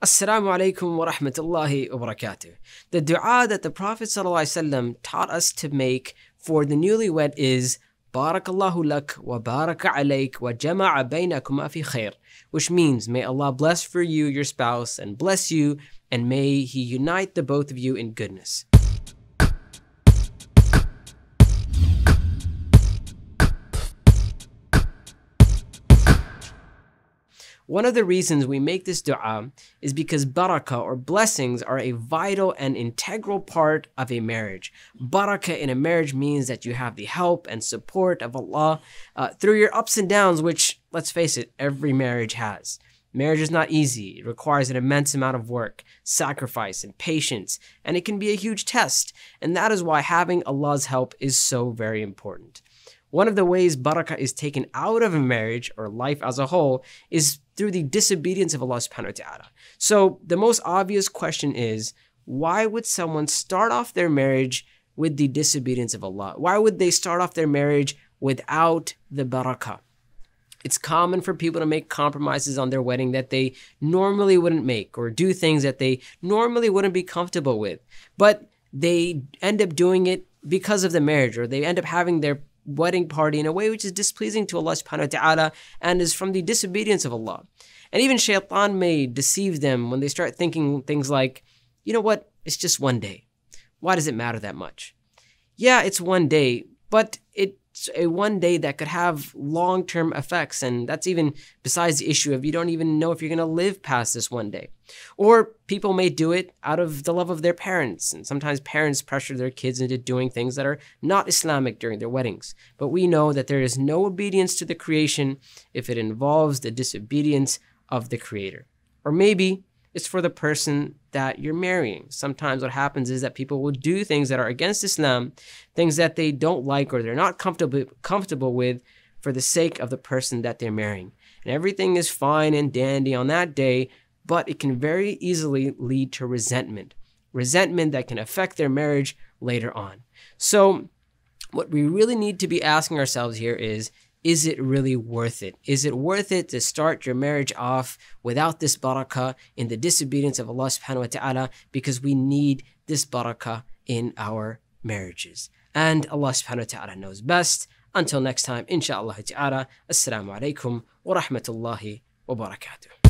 Assalamu alaikum wa rahmatullahi wa barakatuh. The dua that the Prophet ﷺ taught us to make for the newlywed is Barakallahu lak wa baraka alayk wa jama'a baynakuma fi khair, which means may Allah bless for you your spouse and bless you, and may He unite the both of you in goodness. One of the reasons we make this dua is because barakah or blessings are a vital and integral part of a marriage. Barakah in a marriage means that you have the help and support of Allah through your ups and downs, which, let's face it, every marriage has. Marriage is not easy. It requires an immense amount of work, sacrifice, and patience, and it can be a huge test. And that is why having Allah's help is so very important. One of the ways barakah is taken out of a marriage or life as a whole is through the disobedience of Allah subhanahu wa ta'ala. So the most obvious question is, why would someone start off their marriage with the disobedience of Allah? Why would they start off their marriage without the barakah? It's common for people to make compromises on their wedding that they normally wouldn't make, or do things that they normally wouldn't be comfortable with. But they end up doing it because of the marriage, or they end up having their wedding party in a way which is displeasing to Allah subhanahu wa ta'ala and is from the disobedience of Allah. And even shaitan may deceive them when they start thinking things like, you know what, it's just one day. Why does it matter that much? Yeah, it's one day, but it's a one day that could have long-term effects, and that's even besides the issue of you don't even know if you're going to live past this one day. Or people may do it out of the love of their parents, and sometimes parents pressure their kids into doing things that are not Islamic during their weddings. But we know that there is no obedience to the creation if it involves the disobedience of the Creator. Or maybe it's for the person that you're marrying. Sometimes what happens is that people will do things that are against Islam, things that they don't like or they're not comfortable with for the sake of the person that they're marrying. And everything is fine and dandy on that day, but it can very easily lead to resentment. Resentment that can affect their marriage later on. So what we really need to be asking ourselves here is it really worth it? Is it worth it to start your marriage off without this barakah, in the disobedience of Allah subhanahu wa ta'ala, because we need this barakah in our marriages? And Allah subhanahu wa ta'ala knows best. Until next time, inshaAllah ta'ala, assalamu alaikum wa rahmatullahi wa barakatuh.